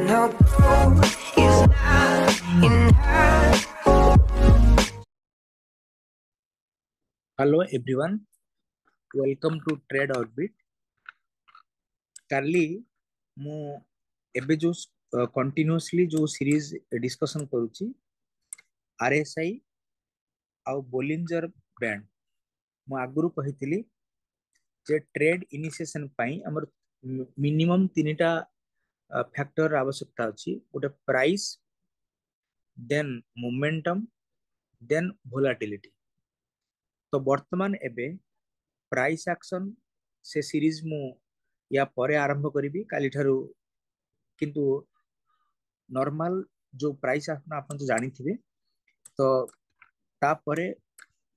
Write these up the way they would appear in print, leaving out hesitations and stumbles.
no gold is not enough. Hello everyone, welcome to Trade Orbit. काली मु एबे जो continuously जो सीरीज डिस्कशन करूची आरएसआई आउ बोलिंजर बैंड मु आगुरु कहितली जे ट्रेड इनिशिएशन पई हमर मिनिमम तीनटा फैक्टर आवश्यकता अछि गोटे price then momentum then volatility. तो वर्तमान एबे प्राइस एक्शन से सीरीज मु या परे आरंभ करी काली ठारू किंतु नॉर्मल जो प्राइस आपन तो जानी थिबे। तो तापरे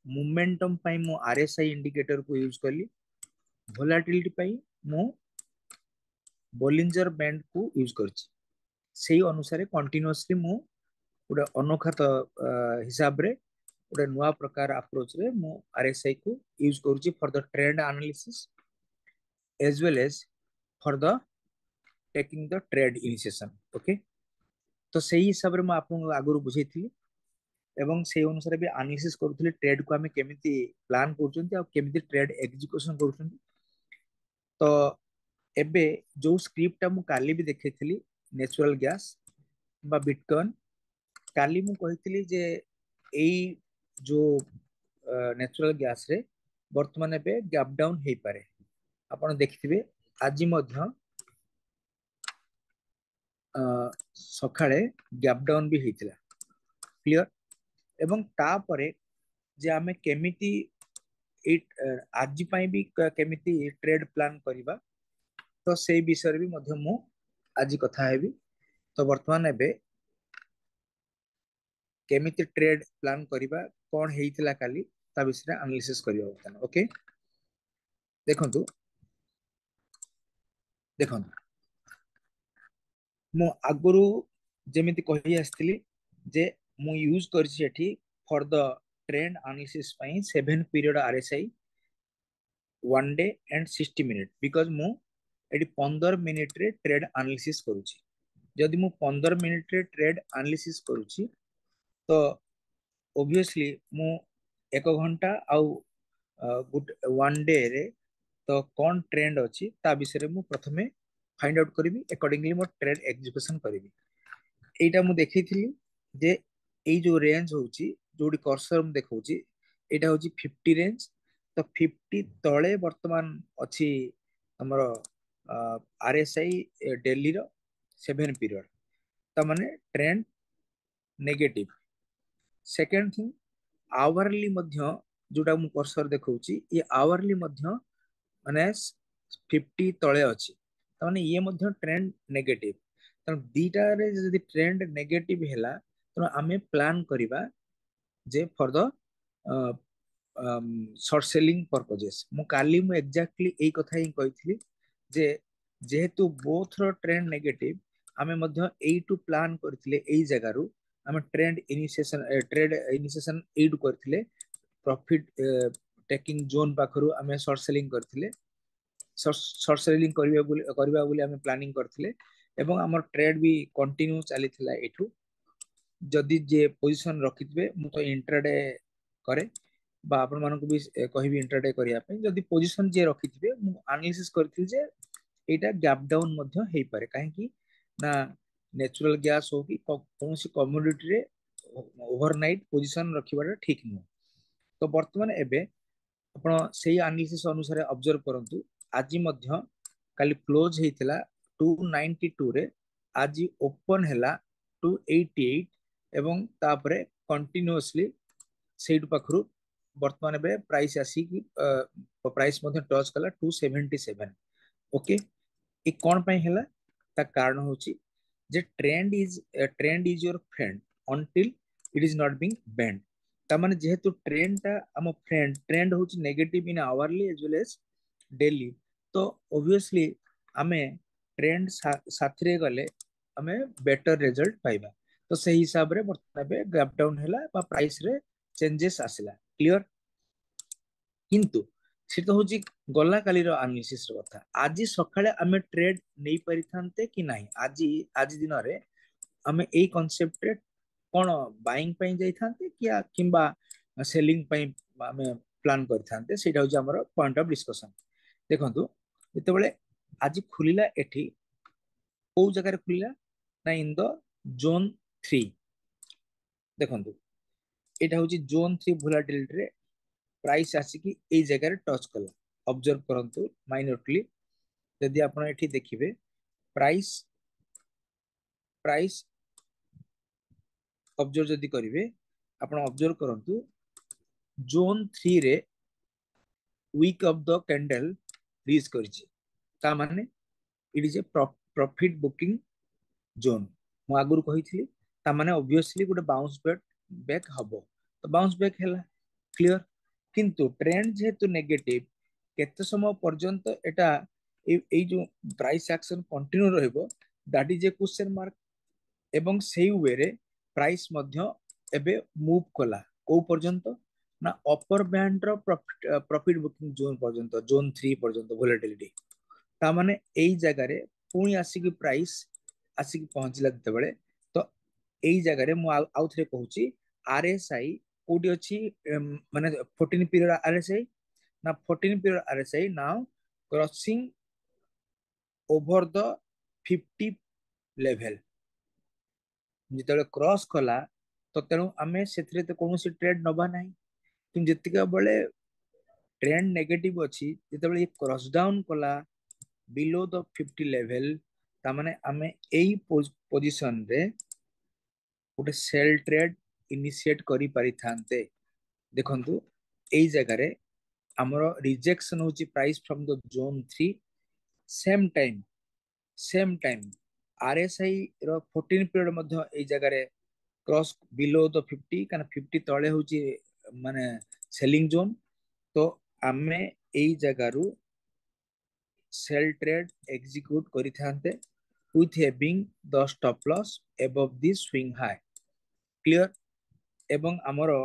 मोमेंटम पई मु आरएसआई इंडिकेटर को यूज करली, वोलाटिलिटी पई मु बोलिंजर बैंड को यूज करछि। सेही अनुसार कंटीन्यूअसली मु उडा अनोखा हिसाब रे उडा नुवा प्रकार अप्रोच रे मु आरएसआई को यूज करछि for the trend analysis as well as for the taking the trade initiation. Okay, तो सेही हिसाब रे मु आपन आगुरु बुझैथिली एवं से अनुसार भी एनालिसिस करूथिले ट्रेड को हमें केमिति प्लान करूचंती आ केमिति ट्रेड एग्जीक्यूशन करूचंती। तो एबे जो स्क्रिप्ट मु काली भी देखैथिली नेचुरल गैस बा बिटकॉइन, काली मु कहिथिली जे एई जो नेचुरल गैस रे वर्तमान एबे गैप डाउन हेई पारे। आपण देखिथिबे आज मध्य सकाळे गैप डाउन भी हेतिला, क्लियर। एवं तापरे जे आमे केमिति आज पई भी केमिति ट्रेड प्लान करिबा तो से विषय भी मध्य मु आज कथा हेबी। तो वर्तमान एबे केमिति ट्रेड प्लान करिबा कोन हेइतिला काली ता विषय एनालिसिस करिबा वर्तमान। ओके, देखंतु देखंतु मु आगुरु जेमिति कहि आस्तिली जे मु यूज करछि एठी फॉर द ट्रेंड एनालिसिस पई 7 period RSI 1 day and 60 minute because मु एठी 15 मिनिट रे ट्रेड एनालिसिस करूछि। जदि मु 15 मिनिट रे ट्रेड एनालिसिस करूछि तो ऑब्वियसली मु 1 घंटा आउ गुड 1 डे रे तो कौन ट्रेंड अछि ता विषय मु प्रथमे फाइंड आउट करिवि, अकॉर्डिंगली मो ट्रेड एग्जीक्यूशन करिवि। एटा मु देखैथिली जे एई जो रेंज होउची जोडी कर्सर मु देखौची एटा होची 50 रेंज। तो 50 तळे वर्तमान अछि हमर आरएसआई डेली रो 7 पीरियड, ता माने trend negative. Second thing hourly मध्य जोटा मु कर्सर देखौची ये आवरली मध्य माने 50 तळे अछि, ता माने ये मध्य ट्रेंड नेगेटिव। त दीटा रे जदि ट्रेंड नेगेटिव हैला तो आमे प्लान करिबा J for the short selling purposes. मु काली मु एग्जैक्टली एई कथा ही कहिथिली जे जेहेतु बोथ रो ट्रेंड नेगेटिव आमे मध्य एई टू प्लान करथिले एई जगह रु आमे ट्रेड इनिशिएशन एई टू करथिले प्रॉफिट टेकिंग जोन पाखरु आमे शॉर्ट सेलिंग करथिले। शॉर्ट सेलिंग करबा बोली आमे प्लानिंग करथिले एवं हमर ट्रेड भी कंटिन्यू चलीथिला। एठू जदि जे पोजीशन रखितबे मु तो इंट्राडे करे बा आपन मानको भी कहिबी इंट्राडे करिया पे। जदि पोजीशन जे रखितबे मु एनालिसिस करथिल जे एटा गैप डाउन मध्य हेई पारे, काहे कि ना नेचुरल गैस हो कि कोनसी कमोडिटी रे ओवरनाइट पोजीशन रखिबाटा ठीक नु। तो वर्तमान एबे आपण सेही एनालिसिस अनुसार ऑब्जर्व करंतु आज मध्य काली क्लोज हेतिला 292 रे, आज ओपन हैला 288 एवं तापरे कंटिन्यूअसली सेट पाखरु वर्तमान बे प्राइस आसी कि प्राइस मध्य टच कला 277। ओके, ए कोन पई हैला ता कारण होची जे trend is your friend until it is not being bend. ता माने जेहेतु ट्रेंड ता हम फ्रेंड ट्रेंड होची negative in hourly as well as daily, तो ऑब्वियसली हमें ट्रेंड साथरे गले हमें बेटर रिजल्ट पाइबा। तो से हिसाब रे वर्तमान बे गैप डाउन हैला बा प्राइस रे चेंजेस आसिला, क्लियर। किंतु से तो हूँ गला काली आनालिसिस कथा आज सकाळे आमे ट्रेड नहीं परिथांते कि नहीं आज आज दिन रे आमे एई कांसेप्ट रे कोन बाइंग पई जाई थांते किंबा सेलिंग पई आमे प्लान करथांते सेटा होची हमर पॉइंट ऑफ डिस्कशन देखंतु जते बेले आज खुलिला एठी को जगह रे खुलिला ना इन द जोन 3 देखंतु एटा होची जोन 3 वोलेटिलिटी रे प्राइस आसिकी एई जगह रे टच कला ऑब्जर्व करंतु माइन्यूटली यदि आपण एठी देखिबे प्राइस प्राइस ऑब्जर्व जदि करिवे आपण ऑब्जर्व करंतु जोन 3 रे wick of the candle reach करिछि ता माने it is a profit booking zone मु आगुर कहिथिली ता माने ऑब्वियसली गोटे बाउंस बैक हबो तो बाउंस बैक हैला क्लियर किंतु ट्रेंड जेहेतु नेगेटिव केते समय पर्यंत एटा ए जो प्राइस एक्शन कंटिन्यू रहइबो that is a question mark एवं सेही वे रे प्राइस मध्य एबे मूव कला को पर्यंत ना अपर बैंड रो प्रॉफिट बुकिंग जोन पर्यंत जोन 3 पर्यंत वोलेटिलिटी ता माने एई जगह रे पुणी आसिकी प्राइस आसिकी पहुंचला दते बेले तो एई जगह रे मु आउ थरे कहूची आरएसआई कोडी अछि माने 14 पीरियड आरएसआई ना 14 period RSI now crossing over the 50 level जिते क्रॉस कला तो तेणु आमे सेथिरे तो कोनोसी ट्रेड नबा नाही कि जतिका बेले ट्रेंड नेगेटिव अछि जिते बेले क्रॉस डाउन कला बिलो द 50 लेवल ता माने आमे एई पोजीशन रे गोटे सेल ट्रेड इनिशिएट करि पारि थांते देखंतु एई जगह रे हमरो रिजेक्शन होची price from the zone 3 same time RSI रो 14 पीरियड मध्य एई जगह रे क्रॉस बिलो द 50 काना 50 तळे होची माने सेलिंग जोन तो आमे एई जगह रु सेल ट्रेड एग्जीक्यूट करि थांते with having the stop loss above the swing high clear एवं हमरो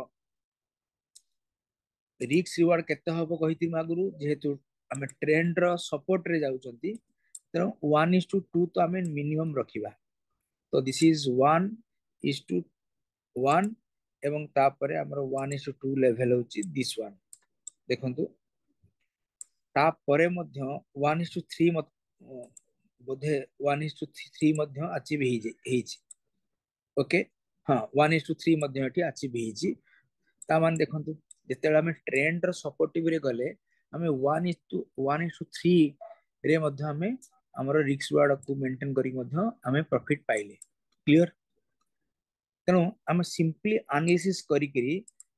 रिस्क रिवार्ड केते हबो कहिति मागुरु जेहेतु हमें ट्रेंड रो सपोर्ट रे जाउचंती तेनो 1:2 तो हमें मिनिमम रखिबा तो दिस इज 1:1 एवं तापरे हमरो 1:2 लेवल होची दिस वन देखंतु तापरे मध्य 1:3 बोधे 1:3 मध्य अचीव ହେଇଛି ओके हाँ 1:3 मध्य एठी अचीव ହେଇଛି ता मान देखंतु जेतेला हमें ट्रेंड रो सपोर्टिव रे गले हमें 1:3 रे मध्य हमें हमरो रिस्क रिवार्ड को मेंटेन करी मध्य हमें प्रॉफिट पाइले क्लियर तेणु आम सिंपली एनालिसिस करी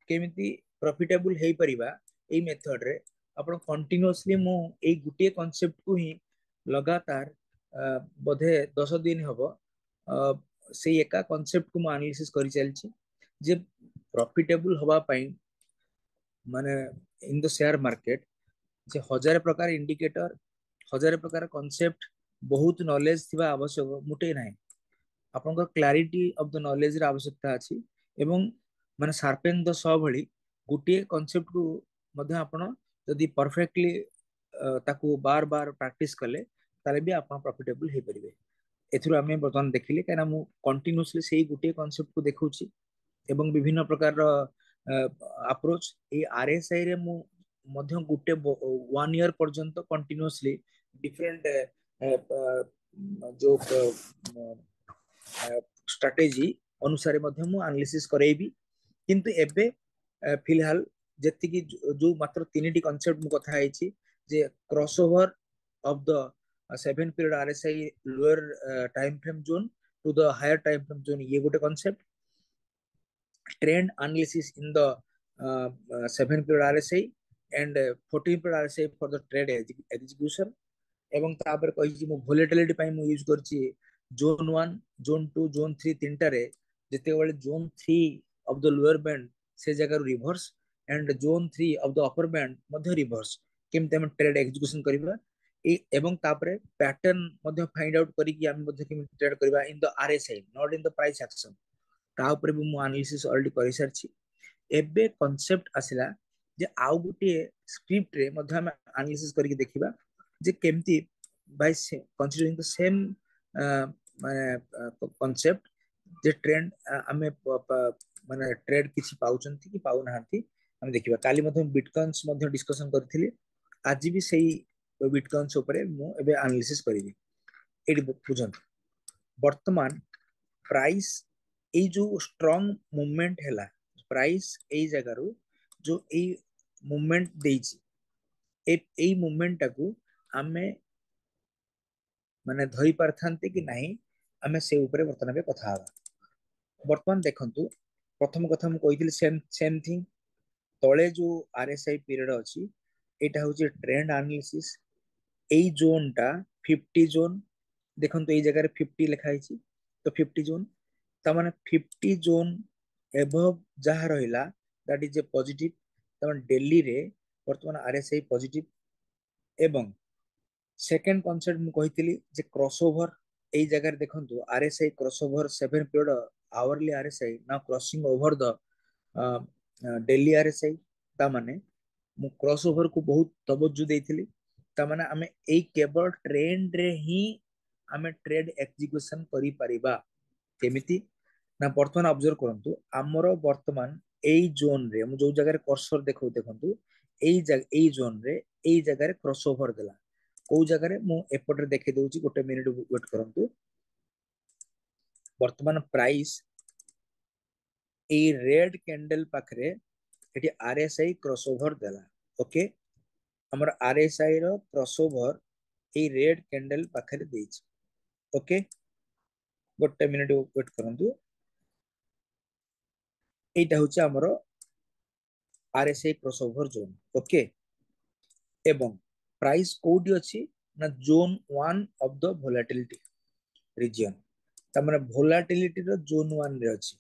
केमिति प्रॉफिटेबल हे परिबा एई मेथड रे आपण कंटीन्यूअसली मु एई गुटे कांसेप्ट को ही लगातार बोधे 10 दिन हबो से एका कांसेप्ट को मु एनालिसिस करी चलची जे प्रॉफिटेबल हवा पई माने इन द शेयर मार्केट जे हजार प्रकार इंडिकेटर हजार प्रकार कांसेप्ट बहुत नॉलेज थिबा आवश्यक मुटे नाही आपनकर क्लैरिटी ऑफ द नॉलेज रे आवश्यकता अछि एवं माने शार्पेन द सॉ भली गुटे कांसेप्ट को मध्य आपण यदि परफेक्टली ताकू बार बार प्रैक्टिस कले ताले भी आपण प्रॉफिटेबल हे परिबे एथुर आमे बर्तमान देखिले काना मु कंटीन्यूअसली सेही गुटे कांसेप्ट को देखौची एवं विभिन्न प्रकार अप्रोच ए आरएसआई रे मु मध्य गुटे 1 ईयर पर्यंत कंटीन्यूअसली डिफरेंट जो स्ट्रैटेजी अनुसार मध्य मु एनालिसिस करेबी किंतु एबे फिलहाल जति की जो मात्र तीनटी कांसेप्ट मु कथा आइछि जे crossover of the 7 period RSI lower time frame zone to the higher time frame zone ये गोटे concept trend analysis in the 7 period RSI and 14 period RSI for the trade execution एवं तापर कहि मु वोलेटिलिटी पई मु यूज करछि zone 1 zone 2 zone 3 तीनटा रे जते बेले zone 3 of the lower band से जगह reverse and zone 3 of the upper band मध्य रिवर्स केमते हम ट्रेड एग्जीक्यूशन करबा एवं तापर पैटर्न मध्य फाइंड आउट करी कि हम मध्य केम ट्रेड करबा in the RSI not in the price action ता ऊपर भी मु एनालिसिस ऑलरेडी करि सरछि एबे कांसेप्ट आसिला जे आउ गोटे स्क्रिप्ट रे मध्ये हम एनालिसिस करके देखिबा जे केमती बाय कंसीडरिंग द सेम माने कांसेप्ट जे ट्रेंड आमे माने ट्रेड किछि पाउचंती कि पाउ नाहंती हम देखिबा काली मध्ये बिटकॉइन्स मध्ये डिस्कशन करथिली आज भी सही बिटकॉइन्स ऊपर मु एबे एनालिसिस करिवि एडी बुझन वर्तमान प्राइस ए जो स्ट्रांग मूवमेंट हैला प्राइस ए जगह रो जो ए मूवमेंट देइछि ए मूवमेंट टाकू आमे माने धरि पारथांते कि नाही आमे से ऊपर वर्तमान बे कथा हवा वर्तमान देखंतु प्रथम कथा हम कहिथिल सेम सेम थिंग तळे जो आरएसआई पीरियड अछि एटा होची ट्रेंड एनालिसिस ए जोन टा 50 जोन देखंतु ए जगह रे 50 लिखा हिची तो 50 जोन ता माने 50 जोन एबव जहा रहिला दैट इज ए पॉजिटिव ता माने दिल्ली रे वर्तमान आरएसआई पॉजिटिव एवं सेकंड कांसेप्ट मु कहितली जे क्रॉसओवर एई जगह रे देखंतु RSI crossover 7 period hourly RSI now crossing over the daily RSI ता माने मु क्रॉसओवर को बहुत तवज्जो देइथिली ता माने हमें एई केवल ट्रेंड रे ही हमें ट्रेड एग्जीक्यूशन करि परिबा केमिति ना वर्तमान ऑब्जर्व करंतु हमरो वर्तमान एई जोन रे मु जो जगह रे कर्सर देखौ देखंतु एई जोन रे एई जगह रे क्रॉसओवर देला को जगह रे मु एपट रे देखै दउची गोटे मिनिट वेट करंतु वर्तमान प्राइस ए रेड कैंडल पाखरे एटी आरएसआई क्रॉसओवर देला ओके हमर आरएसआई रो क्रॉसओवर ए रेड कैंडल पाखरे देइछ ओके गोटे मिनिट वेट करंतु एटा होची हमर आरएसआई क्रॉसओवर जोन ओके एवं प्राइस कोडी अछि ना zone 1 of the volatility region त माने वोलेटिलिटी रो जोन 1 रे अछि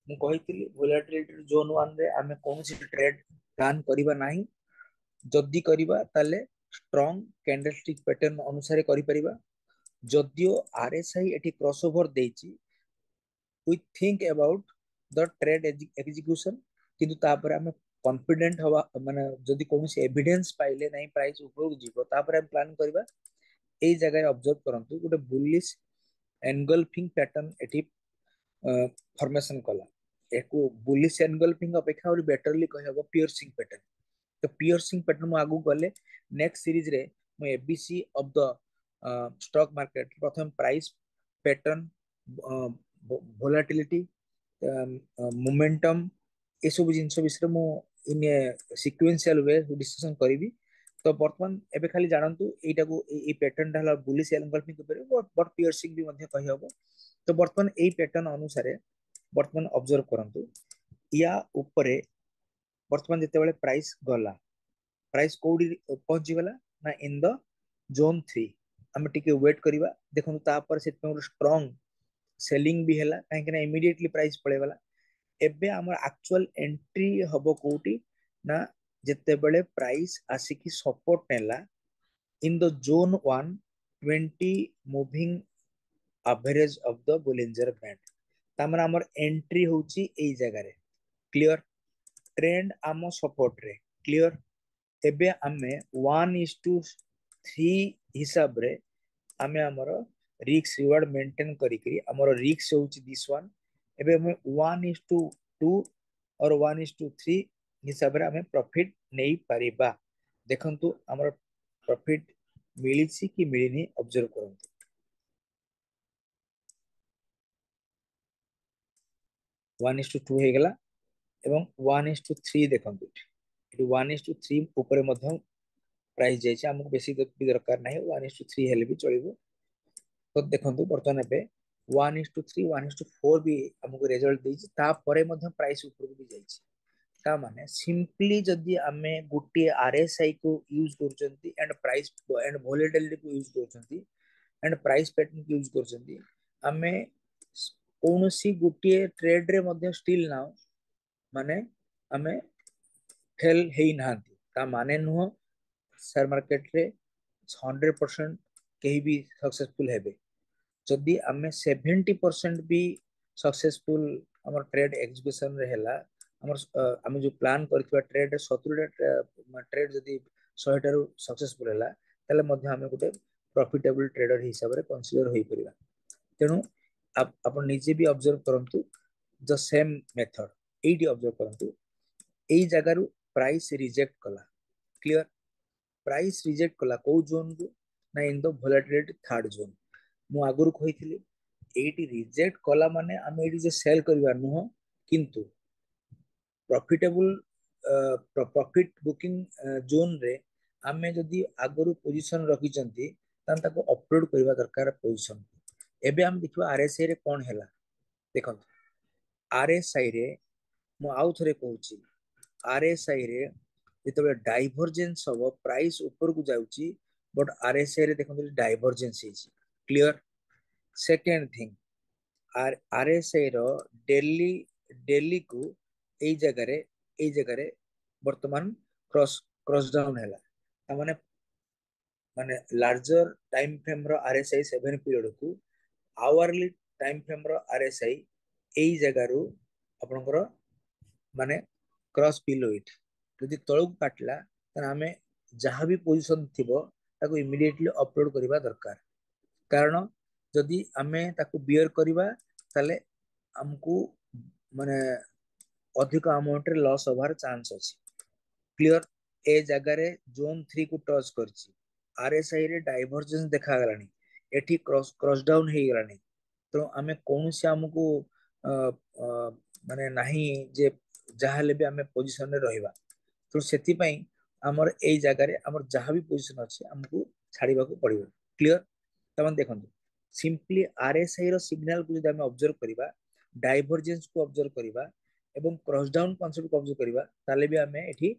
मु कहितली वोलेटिलिटी जोन 1 रे हमें कोनसी ट्रेड प्लान करिबा नाही जदी करिबा ताले स्ट्रांग कैंडलस्टिक पैटर्न अनुसार करि परिबा जदियो आरएसआई एटी क्रॉसओवर देछि we think about the trade execution किंतु तापर हमें कॉन्फिडेंट हवा माने जदी कोनसी एविडेंस पाइले नाही प्राइस ऊपर जीवो तापर हम प्लान करबा ए जगह ऑब्जर्व करंतु गोटे bullish engulfing pattern eighty formation कला एको बुलिश एनगल्फिंग अपेक्षा और बेटरली कहबो पियर्सिंग पैटर्न तो पियर्सिंग पैटर्न मु आगु गले नेक्स्ट सीरीज रे मु ABC of the stock market प्रथम प्राइस पैटर्न वोलेटिलिटी मोमेंटम ए सब जिंस विषय मु इन सिक्वेंशियल वे डिस्कशन करिवि तो वर्तमान एबे खाली जानंतु एटा को ए पैटर्न ढाला बुलिश एनगल्फिंग ऊपर बट पियर्सिंग भी मध्ये कहि हबो तो वर्तमान ए पैटर्न अनुसार वर्तमान ऑब्जर्व करंतु या ऊपर वर्तमान जते बेले प्राइस गला प्राइस कोडी पहुंची गला ना इन द जोन 3 हम टिके वेट करिवा देखनु ता पर से स्ट्रांग सेलिंग भी हैला काहे ना इमीडिएटली प्राइस पळे गला एबे हमर एक्चुअल एंट्री हबो कोटी ना जते बेले प्राइस आसी की सपोर्ट नेला in the zone 1 20 moving average of the Bollinger band तामरा हमर एंट्री होची एई जगह रे क्लियर ट्रेंड आमो सपोर्ट रे क्लियर एबे आमे 1:3 हिसाब रे आमे हमर रिस्क रिवार्ड मेंटेन करी करी हमर रिस्क होची दिस वन एबे हम 1:2 और 1:3 हिसाब रे हमें प्रॉफिट नहीं पारिबा देखंतु हमर प्रॉफिट मिलिछि कि मिलिनी ऑब्जर्व करंतु 1:2 हे गेला एवं 1:3 देखंतु एटी 1:3 ऊपर मध्य प्राइस जाइछि हमको बेसी भी दरकार नाही 1:3 हेले भी चलिबो तो देखंतु वर्तमान पे 1:3 1:4 भी हमको रिजल्ट देछि ता परे मध्य प्राइस ऊपर भी जाइछि ता माने सिंपली जदी हमें गुटी आरएसआई को यूज करचंती एंड प्राइस एंड वोलेटिलिटी को यूज करचंती एंड प्राइस पैटर्न को यूज करचंती हमें कोनोसी गुटी ट्रेड रे मध्य स्टिल नाउ माने हमें फेल हेई नांती ता माने नुह शेयर मार्केट रे 100% केही भी सक्सेसफुल हेबे जदि हमें 70% भी सक्सेसफुल हमर ट्रेड एग्जीक्यूशन रे हैला आम जो प्लान करथिबा ट्रेड 70 ट्रेड जदि 100 टारू सक्सेसफुल हैला ताले मध्ये आमे गोटे प्रॉफिटेबल ट्रेडर हिसाब रे कंसीडर होई परिबा तेनु आपण निजे भी ऑब्जर्व करंतु the same method eighty observe करंतु एई जगारु प्राइस रिजेक्ट कला क्लियर प्राइस रिजेक्ट कला को जोन को ना in the volatility third zone मु आगुरु कहिथिली एटी रिजेक्ट कला माने आमे एटी जे सेल करबा नुह किंतु प्रॉफिटेबल प्रॉफिट बुकिंग जोन रे आमे जदि आगुरु पोजीशन रखी चंती तान ताको अपलोड करबा दरकार पोजीशन एबे हम देखिबा आरएसआई रे कोन हैला देखंत आरएसआई रे मु आउ थरे कहूची आरएसआई रे जेतबे डाइवर्जेंस हबो प्राइस ऊपर को जाउची बट आरएसआई रे देखंत डाइवर्जेंस हिची क्लियर सेकंड थिंग आरएसआई रो डेली डेली को एई जगह रे वर्तमान क्रॉस डाउन हैला ता माने लार्जर टाइम फ्रेम रो आरएसआई 7 पीरियड को आवरली टाइम फ्रेम रो आरएसआई एई जगह रु आपनकर माने क्रॉस बिलो इट यदि तळक काटला त हमें जहां भी पोजीशन थिबो ताको इमीडिएटली अपलोड करबा दरकार कारण जदि हमें ताको बियर करबा ताले हमकु माने अधिक अमाउंट रे लॉस होबार चांस अछि क्लियर ए जगह रे जोन 3 को टच करछि आरएसआई रे डाइवर्जेंस देखा गलानी एठी क्रॉस डाउन हे गलानी तो आमे कोनसे हमकु माने नाही जे जाहाले भी आमे पोजीशन रे रहइबा तो सेति पई हमर एई जगह रे हमर जहां भी पोजीशन अछि हमकु छाड़ीबा को पड़िबो क्लियर तमन देखंतु सिंपली आरएसआई रो सिग्नल को जदि हम ऑब्जर्व करिबा डाइवर्जेंस को ऑब्जर्व करिबा एवं क्रॉस डाउन कांसेप्ट को ऑब्जर्व करिबा ताले भी हमें एठी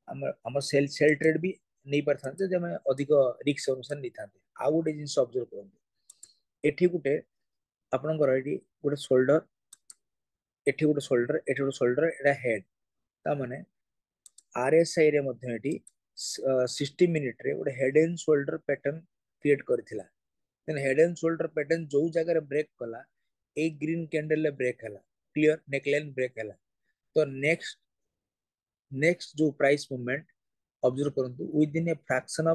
हमर हमर सेल सेल ट्रेड भी नहीं परथांते जे हमें अधिक रिस्क अनुसार नहीं थांते आ गोटे जिंस ऑब्जर्व करंतु एठी गुटे आपनकर एठी गोटे शोल्डर एठी गोटे शोल्डर एठी गोटे शोल्डर एटा हेड ता माने आरएसआई रे मध्ये एठी 60 मिनिट रे गोटे head and shoulder pattern create करथिला then head and shoulder pattern जो जगह रे ब्रेक कला ए ग्रीन कैंडल ले ब्रेक हला क्लियर नेकलाइन ब्रेक हला तो नेक्स्ट जो प्राइस मूवमेंट ऑब्जर्व करंतु within a fraction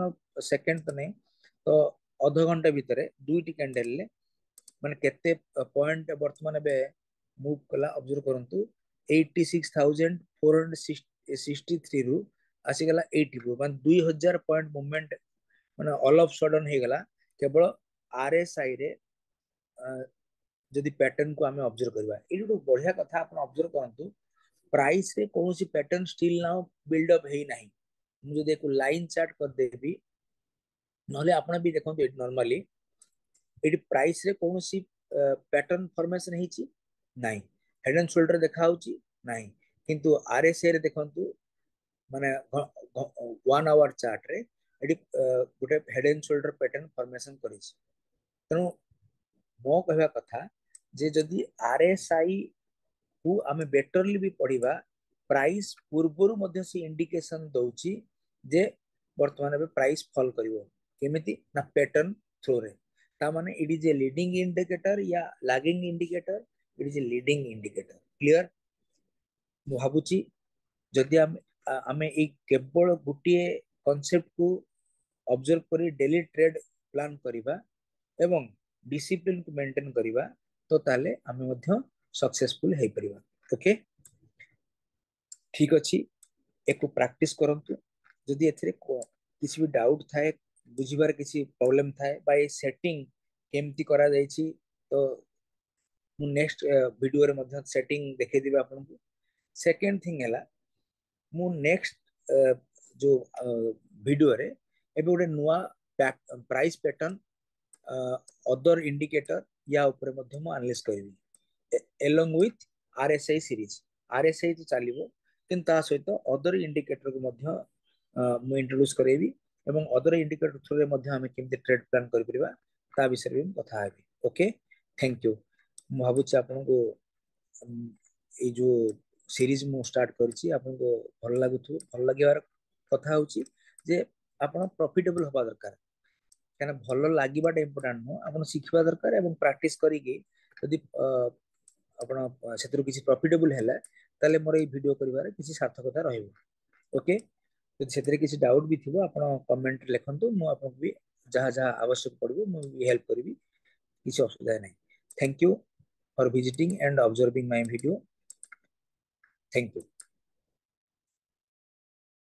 of second तो नहीं तो आधा घंटा भितर दुईटी कैंडल ले माने केते पॉइंट वर्तमान बे मूव कला ऑब्जर्व करंतु 86,463 रु आसी गला 80 रु माने 2000 पॉइंट मूवमेंट माने ऑल ऑफ सडन हे गला केवल आरएसआई रे जदि पैटर्न को हमें ऑब्जर्व करबा एटी तो बढ़िया कथा आपण ऑब्जर्व करंतु प्राइस रे कोनोसी pattern still now build up हेई नाही मु जदि एक लाइन चार्ट कर देबी नहले आपण भी देखंतु एट नॉर्मली एटी प्राइस रे कोनोसी पैटर्न फॉर्मेशन हेची नाही हेड एंड शोल्डर देखा होची नाही किंतु आरएसआई रे देखंतु माने 1 आवर चार्ट रे एटी गोटे head and shoulder pattern formation करिस तनो मो कहबा कथा जे जदि आरएसआई को आमे बेटरली भी पढ़िबा प्राइस पूर्वरु मध्ये से इंडिकेशन दउची जे वर्तमान में प्राइस फॉल करिवो केमिति ना पैटर्न थ्रो रे ता माने it is a leading indicator या lagging indicator it is a leading indicator clear मु भाबुची जदि आमे ए केवल गुटिए कांसेप्ट को ऑब्जर्व करी डेली ट्रेड प्लान करिबा एवं डिसिप्लिन को मेंटेन करिबा तो ताले आमे मध्ये सक्सेसफुल हे परिबा ओके ठीक अछि एको प्रैक्टिस करंतु जदि एथरे किसी भी डाउट थाए बुझिबार किसी प्रॉब्लम थाए बाय सेटिंग केमती करा जायछि तो मु नेक्स्ट वीडियो रे मध्ये सेटिंग देखै दिबे आपन को सेकंड थिंग हैला मु नेक्स्ट जो वीडियो रे एबे गोटे नुवा प्राइस पैटर्न अदर इंडिकेटर या ऊपर मध्ये मु एनालाइज करबी along with RSI series RSI तो चलिबो किंतु ता सहित अदर इंडिकेटर को मध्ये मु इंट्रोड्यूस करेबी एवं अदर इंडिकेटर थ्रू रे मध्ये हम केमते ट्रेड प्लान कर परिबा ता विषय रे कथा हेबी ओके थैंक यू मु भाबुची आपन को ए जो सीरीज मु स्टार्ट करछि आपन को भल लागुथु भल लागिवार कथा होछि जे आपन प्रॉफिटेबल होबा दरकार कहना भल लागिबाटा इंपोर्टेंट नो आपन सिखिबा दरकार एवं प्रैक्टिस करिके यदि आपण सेतरो किसी प्रॉफिटेबल हैला ताले मोर ए वीडियो करिवार किसी सार्थकता रहइबो ओके ଯଦି ସେଥିରେ କିଛି ଡାଉଟ୍ ବି ଥିବ ଆପଣ କମେଣ୍ଟ ଲେଖନ୍ତୁ ମୁଁ ଆପଣଙ୍କୁ ବି ଯାହା ଯାହା ଆବଶ୍ୟକ ପଡ଼ିବ ମୁଁ ବି ହେଲ୍ପ କରିବି କିଛି ଅସୁବିଧା ନାହିଁ thank you for visiting and observing my video thank you